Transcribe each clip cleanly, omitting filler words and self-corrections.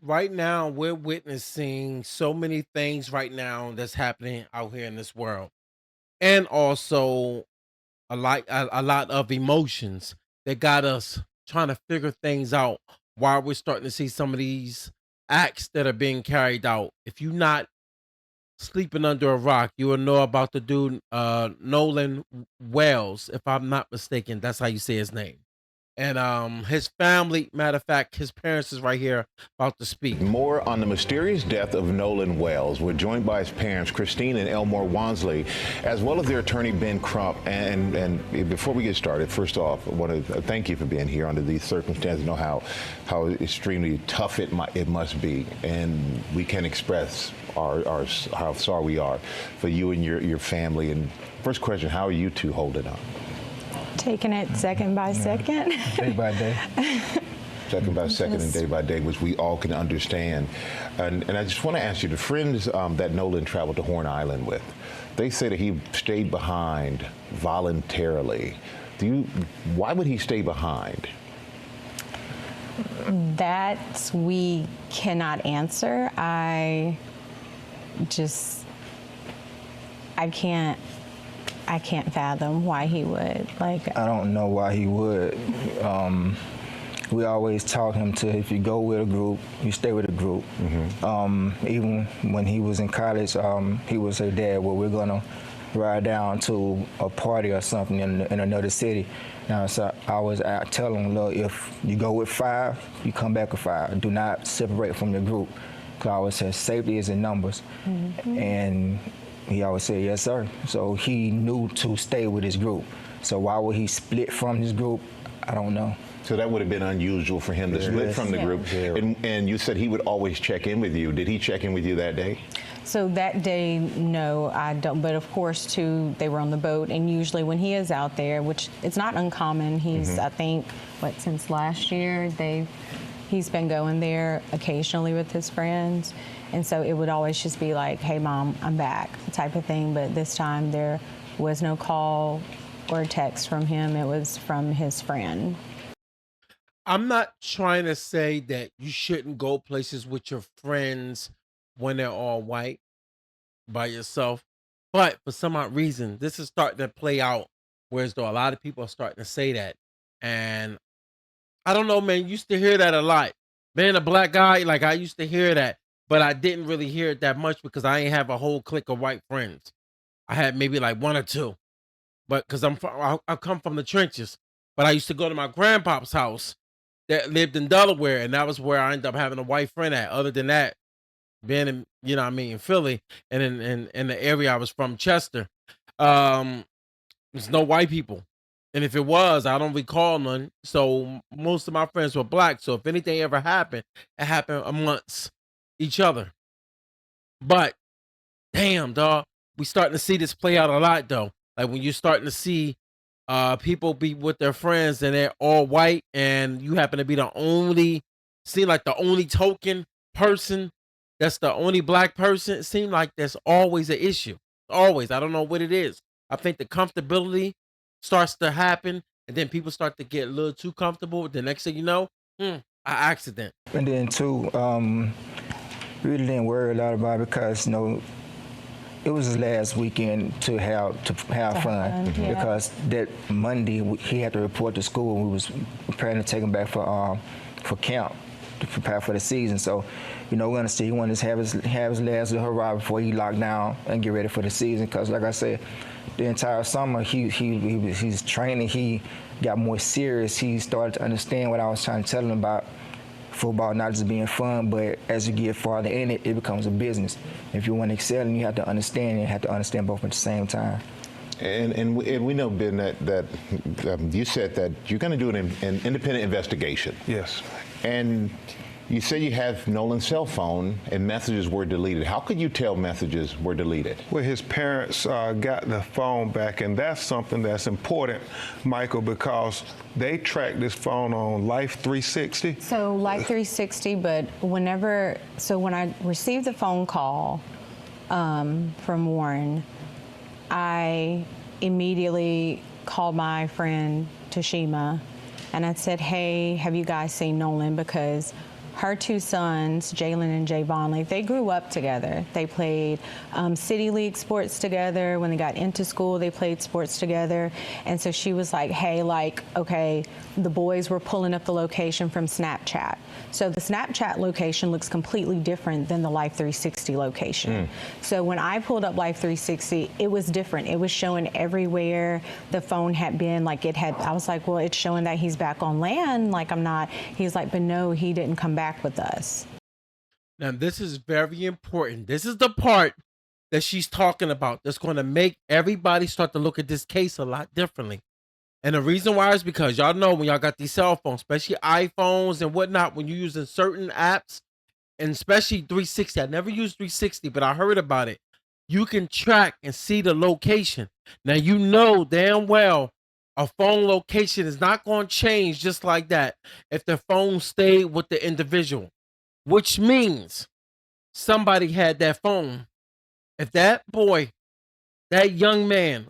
Right now, we're witnessing so many things right now that's happening out here in this world, and also a lot of emotions that got us trying to figure things out. While we're starting to see some of these acts that are being carried out. If you're not sleeping under a rock, you will know about the dude Nolan Wells, if I'm not mistaken. That's how you say his name. And his family, matter of fact, his parents is right here about to speak. More on the mysterious death of Nolan Wells. We're joined by his parents, Christine and Elmore Wansley, as well as their attorney, Ben Crump. And before we get started, first off, I want to thank you for being here under these circumstances. I know how extremely tough it must be, and we can express how sorry we are for you and your family. And first question, how are you two holding up? Taking it second by second. Day by day. Second by second and day by day, which we all can understand. And I just want to ask you, the friends that Nolan traveled to Horn Island with, they say that he stayed behind voluntarily. Why would he stay behind? That we cannot answer. I can't fathom why he would. Like, I don't know why he would. We always taught him to, if you go with a group, you stay with a group. Even when he was in college, he would say, Dad, well, we're gonna ride down to a party or something in another city. Now, so I was out telling him, look, if you go with 5, you come back with 5. Do not separate from the group. Because I always said safety is in numbers. And he always said, yes, sir. So he knew to stay with his group. So why would he split from his group? I don't know. So that would have been unusual for him to split from the group. And you said he would always check in with you. Did he check in with you that day? so that day, no, I don't. But of course, too, they were on the boat, and usually when he is out there, which it's not uncommon, he's I think since last year he's been going there occasionally with his friends. And so it would always just be like, hey, Mom, I'm back, type of thing. But this time there was no call or text from him. It was from his friend. I'm not trying to say that you shouldn't go places with your friends when they're all white by yourself, but for some odd reason, this is starting to play out. Whereas though a lot of people are starting to say that, and I don't know, man. Used to hear that a lot. Being a black guy, like I used to hear that, but I didn't really hear it that much because I ain't have a whole clique of white friends. I had maybe like one or two, but because I come from the trenches. But I used to go to my grandpa's house that lived in Delaware, and that was where I ended up having a white friend at. Other than that, being in, you know what I mean, in Philly and in the area I was from, Chester, um, there's no white people. And if it was, I don't recall none. So most of my friends were black. So if anything ever happened, it happened amongst each other. But damn, dog, we starting to see this play out a lot though. Like when you're starting to see people be with their friends and they're all white and you happen to be the only seem like the only token person that's the only black person. It seems like there's always an issue. Always. I don't know what it is. I think the comfortability starts to happen and then people start to get a little too comfortable. The next thing you know, an accident. And then too, really didn't worry a lot about it because it was his last weekend to have fun because that Monday he had to report to school. We was preparing to take him back for camp to prepare for the season. So, we're gonna see. He wanted to have his last little hurrah before he locked down and get ready for the season. Because, like I said, the entire summer he's training. He got more serious. He started to understand what I was trying to tell him about football, not just being fun, but as you get farther in it, it becomes a business. If you want to excel, you have to understand, and you have to understand both at the same time. And we know, Ben, that you said that you're going to do an independent investigation. Yes. And you say you have Nolan's cell phone and messages were deleted. How could you tell messages were deleted? Well, his parents got the phone back, and that's something that's important, Michael, because they tracked this phone on Life 360. So Life 360, but when I received the phone call from Warren, I immediately called my friend Toshima, and I said, hey, have you guys seen Nolan? Because her two sons, Jalen and Javon, like they grew up together. They played city league sports together. When they got into school, they played sports together. And so she was like, hey, like, okay, the boys were pulling up the location from Snapchat. So the Snapchat location looks completely different than the Life 360 location. So when I pulled up Life 360, it was different. It was showing everywhere the phone had been. Like it had, I was like, well, it's showing that he's back on land. Like I'm not. He's like, but no, he didn't come back with us. Now, this is very important. This is the part that she's talking about that's going to make everybody start to look at this case a lot differently. And the reason why is because y'all know when y'all got these cell phones, especially iPhones and whatnot, when you're using certain apps, and especially 360. I never used 360, but I heard about it. You can track and see the location. Now, you know damn well a phone location is not going to change just like that if the phone stayed with the individual, which means somebody had that phone. If that boy, that young man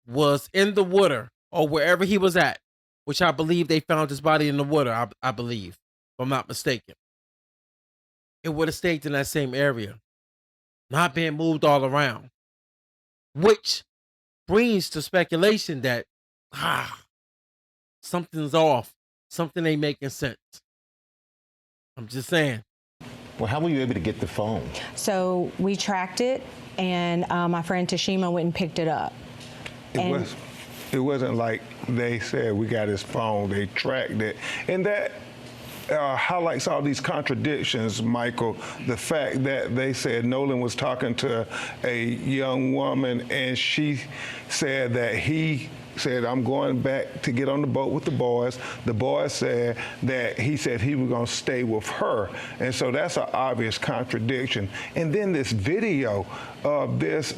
was in the water or wherever he was at, which I believe they found his body in the water, I believe, if I'm not mistaken, it would have stayed in that same area, not being moved all around, which brings to speculation that something's off, something ain't making sense. I'm just saying. Well, how were you able to get the phone? So we tracked it, and my friend Tashima went and picked it up. It wasn't like they said we got his phone, they tracked it. And that highlights all these contradictions, Michael. The fact that they said Nolan was talking to a young woman and she said that he said, I'm going back to get on the boat with the boys. The boys said that he said he was going to stay with her. And so that's an obvious contradiction. And then this video of this,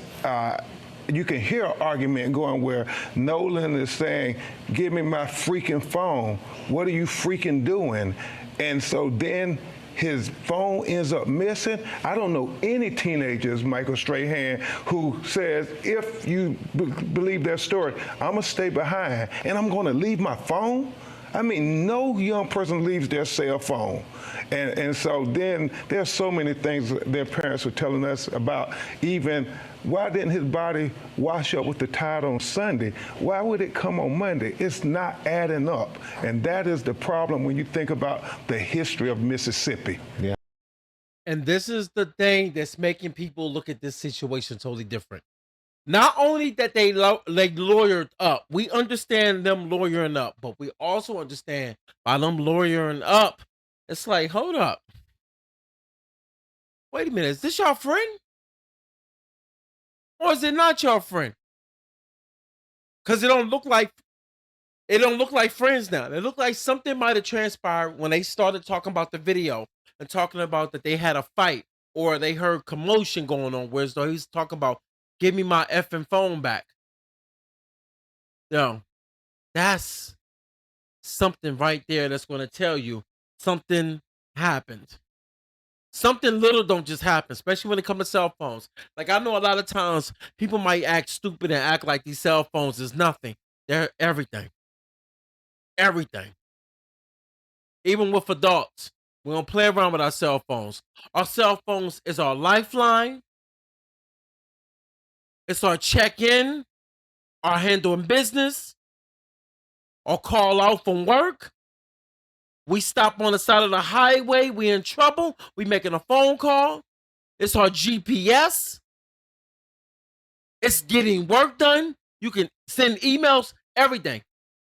you can hear an argument going where Nolan is saying, give me my freaking phone. What are you freaking doing? And so then his phone ends up missing. I don't know any teenagers, Michael Strahan, who says, if you believe their story, I'm gonna stay behind and I'm gonna leave my phone. I mean, no young person leaves their cell phone. And so then there's so many things their parents were telling us about, even why didn't his body wash up with the tide on Sunday? Why would it come on Monday? It's not adding up. And that is the problem when you think about the history of Mississippi. Yeah. And this is the thing that's making people look at this situation totally different. Not only that they lawyered up, we understand them lawyering up, but we also understand by them lawyering up, it's like, hold up. Wait a minute, is this your friend? Or is it not your friend? Because it don't look like friends now. It looked like something might have transpired when they started talking about the video and talking about that they had a fight or they heard commotion going on, whereas though he's talking about give me my effing phone back. No, that's something right there that's going to tell you something happened. Something little don't just happen, especially when it comes to cell phones. Like I know a lot of times people might act stupid and act like these cell phones is nothing. They're everything. Everything. Even with adults, we don't play around with our cell phones. Our cell phones is our lifeline. It's our check-in, our handling business, or call out from work. We stop on the side of the highway. We in trouble. We making a phone call. It's our GPS. It's getting work done. You can send emails, everything.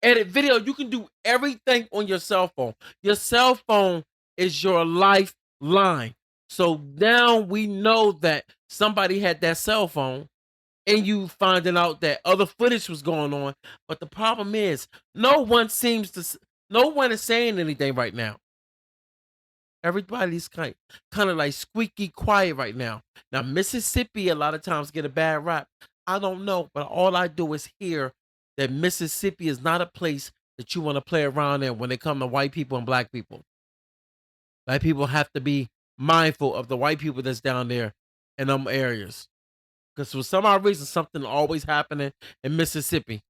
Edit video. You can do everything on your cell phone. Your cell phone is your lifeline. So now we know that somebody had that cell phone and you finding out that other footage was going on. But the problem is no one is saying anything right now. Everybody's kind of like squeaky quiet right now. Now, Mississippi a lot of times get a bad rap. I don't know, but all I do is hear that Mississippi is not a place that you want to play around in when it comes to white people and black people. Black people have to be mindful of the white people that's down there in them areas. Because for some odd reason, something always happening in Mississippi.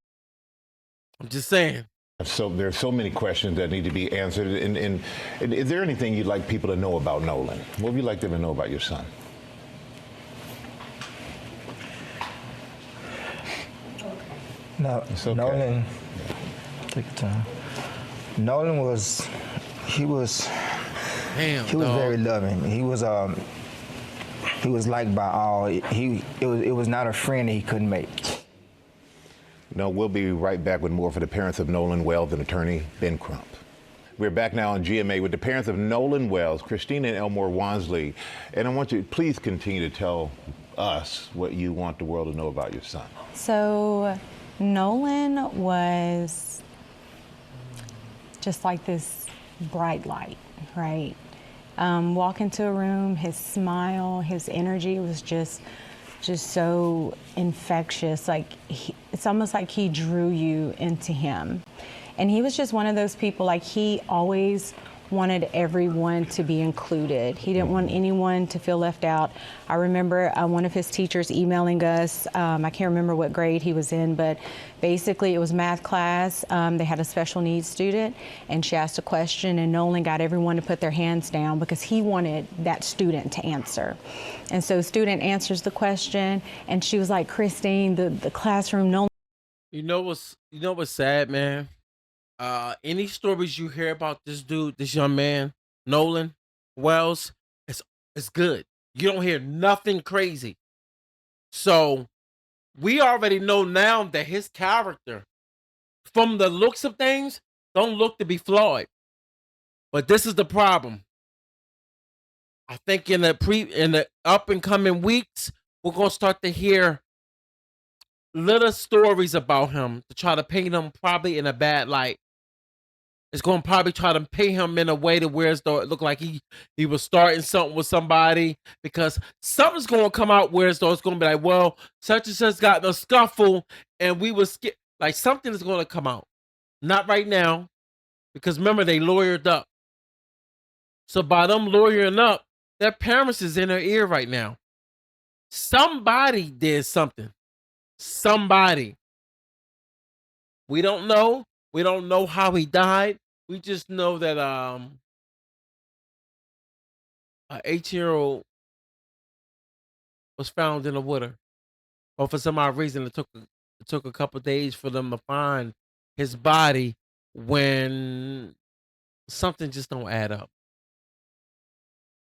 I'm just saying. So there's so many questions that need to be answered. And is there anything you'd like people to know about Nolan? What would you like them to know about your son? No, It's okay. Nolan, take your time. Nolan was, he was Damn, he was dog. very loving. He was liked by all. It was not a friend that he couldn't make. No, we'll be right back with more for the parents of Nolan Wells and attorney Ben Crump. We're back now on GMA with the parents of Nolan Wells, Christina and Elmore Wansley. And I want you to please continue to tell us what you want the world to know about your son. So Nolan was just like this bright light, right? Walk into a room, his smile, his energy was just so infectious. Like it's almost like he drew you into him. And he was just one of those people, like he always wanted everyone to be included. He didn't want anyone to feel left out. I remember one of his teachers emailing us. I can't remember what grade he was in, but basically it was math class. They had a special needs student, and she asked a question, and Nolan got everyone to put their hands down because he wanted that student to answer. And so student answers the question, and she was like, Christine, the classroom, Nolan. You know what's sad, man? Any stories you hear about this dude, this young man, Nolan Wells, it's good. You don't hear nothing crazy. So we already know now that his character, from the looks of things, don't look to be flawed. But this is the problem. I think in the up and coming weeks, we're gonna start to hear little stories about him to try to paint him probably in a bad light. It's going to probably try to paint him in a way to where it look like he was starting something with somebody, because something's going to come out where it's going to be like, well, such and such got in a scuffle and we was like something is going to come out. Not right now, because remember they lawyered up. So by them lawyering up, their parents is in their ear right now. Somebody did something. Somebody. We don't know. We don't know how he died. We just know that an 18-year-old was found in the water. But for some odd reason, it took a couple days for them to find his body, when something just don't add up.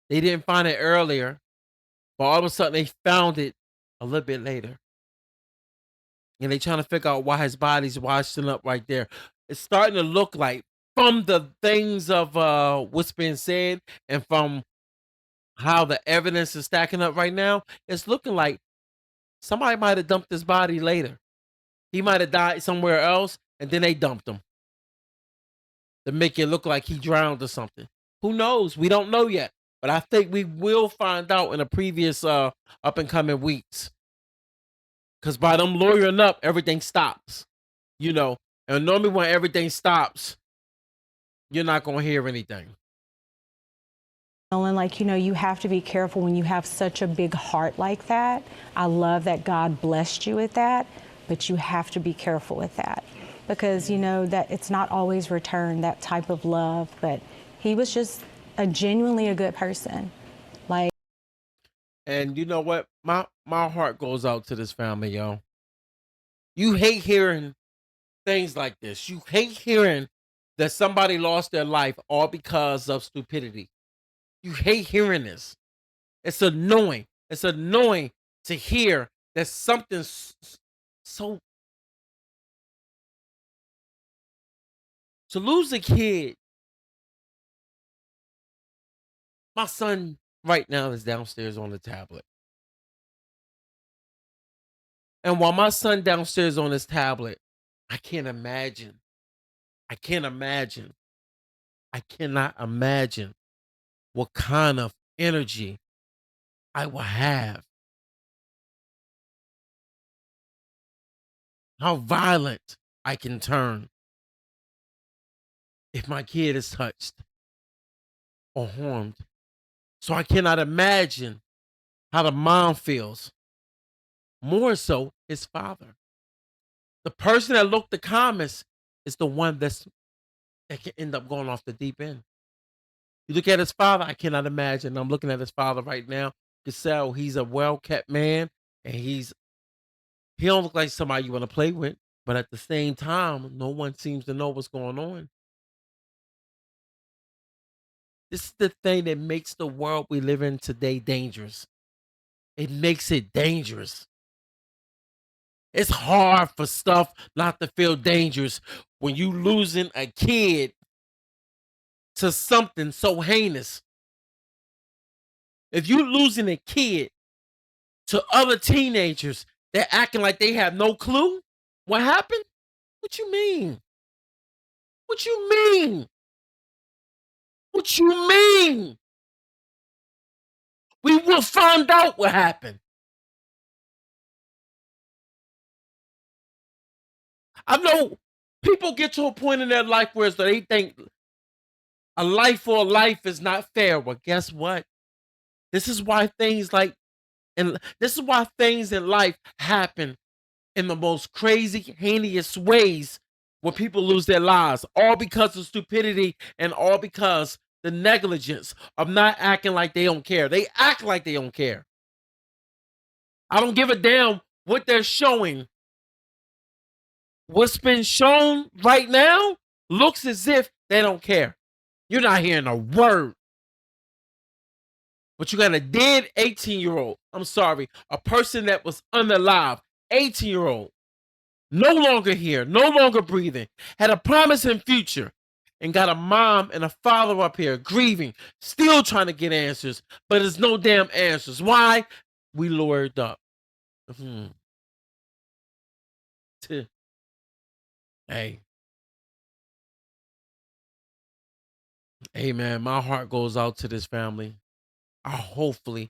They didn't find it earlier, but all of a sudden they found it a little bit later. And they trying to figure out why his body's washing up right there. It's starting to look like, from the things of what's been said and from how the evidence is stacking up right now, it's looking like somebody might have dumped his body later. He might have died somewhere else, and then they dumped him to make it look like he drowned or something. Who knows? We don't know yet. But I think we will find out in the previous up and coming weeks. Because by them lawyering up, everything stops. And normally when everything stops, you're not going to hear anything. Nolan, like, you have to be careful when you have such a big heart like that. I love that God blessed you with that, but you have to be careful with that, because that it's not always returned, that type of love. But he was just genuinely a good person. Like, and you know what? My heart goes out to this family, y'all. You hate hearing things like this. You hate hearing that somebody lost their life all because of stupidity. You hate hearing this. It's annoying. It's annoying to hear that something so. To lose a kid. My son right now is downstairs on the tablet. And while my son downstairs on his tablet, I can't imagine. I can't imagine. I cannot imagine what kind of energy I will have. How violent I can turn if my kid is touched or harmed. So I cannot imagine how the mom feels. More so his father. The person that looked the comments, is the one that can end up going off the deep end. You look at his father, I cannot imagine. I'm looking at his father right now. Giselle, he's a well-kept man, and he don't look like somebody you want to play with. But at the same time, no one seems to know what's going on. This is the thing that makes the world we live in today dangerous. It makes it dangerous. It's hard for stuff not to feel dangerous when you losing a kid to something so heinous. If you losing a kid to other teenagers that acting like they have no clue what happened, what you mean? What you mean? What you mean? We will find out what happened. I know people get to a point in their life where they think a life for a life is not fair. Well, guess what? This is why this is why things in life happen in the most crazy, heinous ways where people lose their lives, all because of stupidity and all because the negligence of not acting like they don't care. They act like they don't care. I don't give a damn what they're showing. What's been shown right now looks as if they don't care. You're not hearing a word. But you got a dead 18-year-old. I'm sorry, a person that was unalive, 18-year-old, no longer here, no longer breathing, had a promising future, and got a mom and a father up here grieving, still trying to get answers, but there's no damn answers. Why? We lured up. Mhm. Hey, hey, man, my heart goes out to this family. I hopefully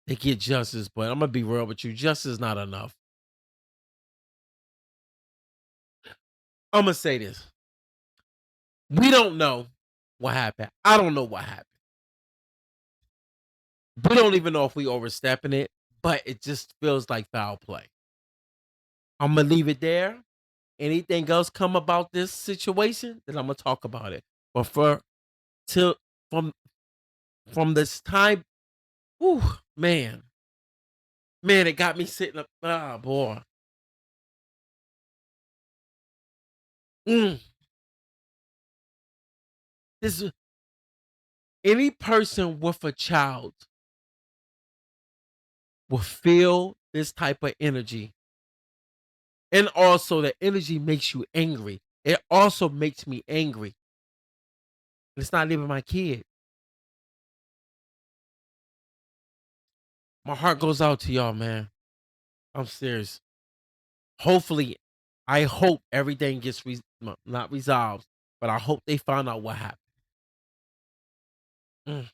they get justice, but I'm gonna be real with you. Justice is not enough. I'm gonna say this. We don't know what happened. I don't know what happened. We don't even know if we overstepping it, but it just feels like foul play. I'm gonna leave it there. Anything else come about this situation, then I'm gonna talk about it. But till from from this time, whew, man, it got me sitting up. Ah, boy. Mm, this is any person with a child will feel this type of energy. And also the energy makes you angry. It also makes me angry. It's not even my kid. My heart goes out to y'all, man. I'm serious. Hopefully, I hope everything gets not resolved, but I hope they find out what happened. Mm.